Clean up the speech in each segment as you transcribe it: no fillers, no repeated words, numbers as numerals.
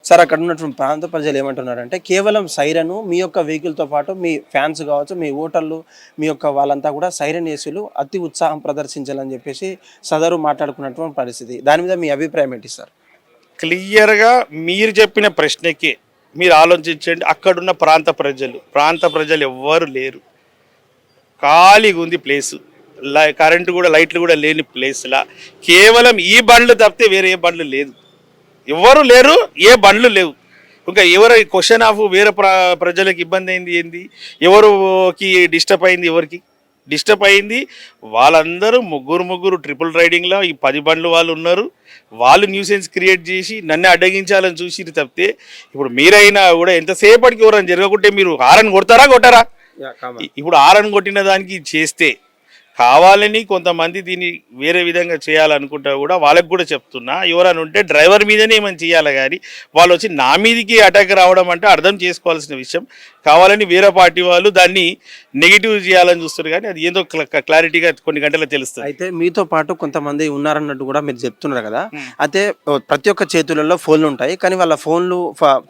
Sir అక్కడ ఉన్నటువంటి ప్రాంత ప్రజలు ఏమంటున్నారంటే కేవలం సైరన్ మీ యొక్క వెహికల్తో పాటు మీ ఫ్యాన్స్ కావచ్చు, మీ ఓటర్లు, మీ యొక్క వాళ్ళంతా కూడా సైరన్ ఏసీలు అతి ఉత్సాహం ప్రదర్శించాలని చెప్పేసి సదరు మాట్లాడుకున్నటువంటి పరిస్థితి. దాని మీద మీ అభిప్రాయం ఏంటి సార్? క్లియర్గా మీరు చెప్పిన ప్రశ్నకి మీరు ఆలోచించండి. అక్కడున్న ప్రాంత ప్రజలు ఎవ్వరు లేరు, ఖాళీగా ఉంది ప్లేసు. కరెంటు కూడా లైట్లు కూడా లేని ప్లేస్లా కేవలం ఈ బండ్లు తప్పితే వేరే ఏ బండ్లు లేదు, ఎవ్వరు లేరు, ఏ బండ్లు లేవు. ఇంకా ఎవరు క్వశ్చన్ ఆఫ్ వేరే ప్రజలకు ఇబ్బంది అయింది ఏంది, ఎవరికి డిస్టర్బ్ అయింది, ఎవరికి డిస్టర్బ్ అయింది? వాళ్ళందరూ ముగ్గురు ట్రిపుల్ రైడింగ్లో ఈ 10 బండ్లు వాళ్ళు ఉన్నారు. వాళ్ళు న్యూసెన్స్ క్రియేట్ చేసి నన్ను అడ్డగించాలని చూసి తప్పితే ఇప్పుడు మీరైనా కూడా ఎంతసేపటికి ఎవరైనా జరగకుంటే మీరు హారన్ కొట్టారా? ఇప్పుడు హారన్ కొట్టిన దానికి చేస్తే కావాలని కొంతమంది దీన్ని వేరే విధంగా చేయాలనుకుంటా కూడా వాళ్ళకి కూడా చెప్తున్నా, ఎవరైనా ఉంటే డ్రైవర్ మీదనే ఏమైనా చేయాలి కానీ వాళ్ళు వచ్చి నా మీదకి అటాక్ రావడం అంటే అర్థం చేసుకోవాల్సిన విషయం. కావాలని వేరే పార్టీ వాళ్ళు దాన్ని నెగిటివ్ చేయాలని చూస్తారు కానీ అది ఏదో క్లారిటీగా కొన్ని గంటల్లో తెలుస్తుంది. అయితే మీతో పాటు కొంతమంది ఉన్నారన్నట్టు కూడా మీరు చెప్తున్నారు కదా. అయితే ప్రతి ఒక్క చేతులలో ఫోన్లు ఉంటాయి, కానీ వాళ్ళ ఫోన్లు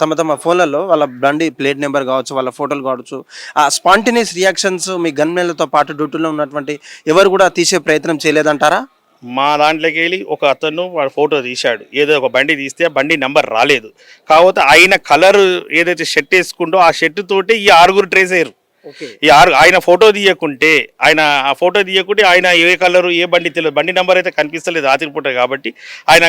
తమ ఫోన్లలో వాళ్ళ బండి ప్లేట్ నెంబర్ కావచ్చు, వాళ్ళ ఫోటోలు కావచ్చు, ఆ స్పాంటేనియస్ రియాక్షన్స్ మీ గన్మెన్లతో పాటు డ్యూటీలో ఉన్నటువంటి ఎవరు కూడా తీసే ప్రయత్నం చేయలేదంటారా? మా దాంట్లోకి వెళ్ళి ఒక అతను వాడు ఫోటో తీశాడు, ఏదో ఒక బండి తీస్తే ఆ బండి నెంబర్ రాలేదు. కాకపోతే ఆయన కలర్ ఏదైతే షర్ట్ వేసుకుంటో ఆ షర్ట్ తోటి ఈ 6 ట్రేస్ అయ్యారు. ఆయన ఫోటో తీయకుంటే ఆయన ఏ కలరు ఏ బండి తెలియదు, బండి నెంబర్ అయితే కనిపిస్తలేదు రాత్రిపూట కాబట్టి ఆయన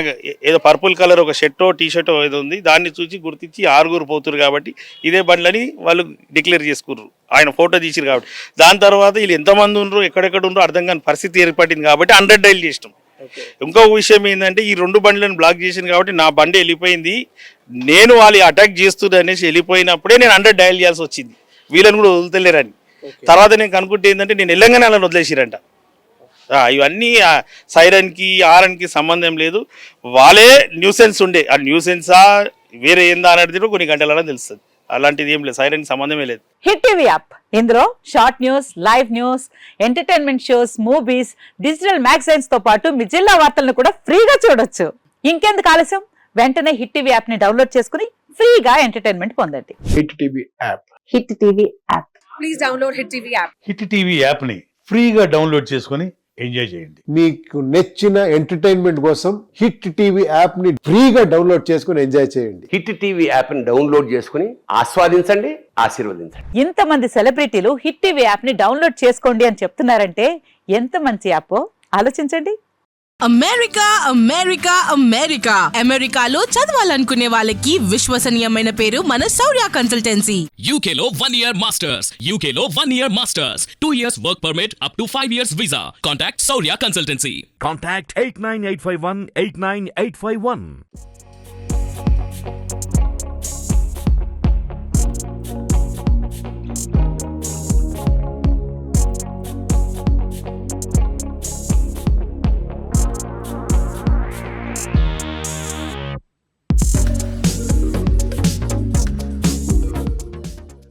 ఏదో పర్పుల్ కలర్ ఒక షర్టో టీ షర్టో ఏదో ఉంది, దాన్ని చూసి గుర్తించి 6 పోతురు కాబట్టి ఇదే బండ్లని వాళ్ళు డిక్లేర్ చేసుకుర్రు. ఆయన ఫోటో తీసిరు కాబట్టి దాని తర్వాత వీళ్ళు ఎంతమంది ఉండరు, ఎక్కడెక్కడ ఉండరు అర్థం కాని పరిస్థితి ఏర్పడింది కాబట్టి 100 డైల్ చేసినాం. ఇంకో విషయం ఏంటంటే ఈ 2 బండ్లను బ్లాక్ చేసింది కాబట్టి నా బండి వెళ్ళిపోయింది. నేను వాళ్ళు అటాక్ చేస్తుంది అనేసి వెళ్ళిపోయినప్పుడే నేను 100 డైల్ చేయాల్సి వచ్చింది, వీళ్ళని కూడా వదులుతలేరని. తర్వాత నేను కనుక్కుంటే ఏంటంటే నేను వెళ్ళంగానే వాళ్ళని వదిలేసిరంట. ఇవన్నీ సైరన్కి హారన్కి సంబంధం లేదు, వాళ్ళే న్యూసెన్స్ ఉండే. ఆ న్యూసెన్సా వేరే ఏందా అనేది కొన్ని గంటలలో తెలుస్తుంది. అలాంటిది ఏం లేదు, సైరన్కి సంబంధమే లేదు. హిట్ టీవీ యాప్, ఇందులో short news, live news, entertainment shows, movies, digital magazines తో పాటు మీ జిల్లా వార్తలను కూడా ఫ్రీగా చూడొచ్చు. ఇంకెందుకు ఆలస్యం, వెంటనే హిట్ టీవీ యాప్ ని డౌన్లోడ్ చేసుకుని ఫ్రీగా ఎంటర్టైన్మెంట్ పొందండి. Hit TV app. Hit TV app. Please download hit TV app. Hit TV app ని ఫ్రీగా డౌన్లోడ్ చేసుకుని ఎంజాయ్ చేయండి. మీకు నచ్చిన ఎంటర్టైన్మెంట్ కోసం హిట్ టీవీ యాప్ ని ఫ్రీగా డౌన్లోడ్ చేసుకుని ఎంజాయ్ చేయండి. హిట్ టీవీ యాప్ ని డౌన్లోడ్ చేసుకుని ఆస్వాదించండి, ఆశీర్వదించండి. ఇంతమంది సెలబ్రిటీలు హిట్ టీవీ యాప్ ని డౌన్లోడ్ చేసుకోండి అని చెప్తున్నారంటే ఎంత మంచి యాప్ ఆలోచించండి. అమెరికాలో చదవాలనుకునే వాళ్ళకి విశ్వసనీయమైన పేరు మన శౌర్య కన్సల్టెన్సీ. UK లో 1 year masters, UK లో 1 year masters, 2 years work permit up to 5 years visa. Contact Shaurya Consultancy. Contact 89851 89851.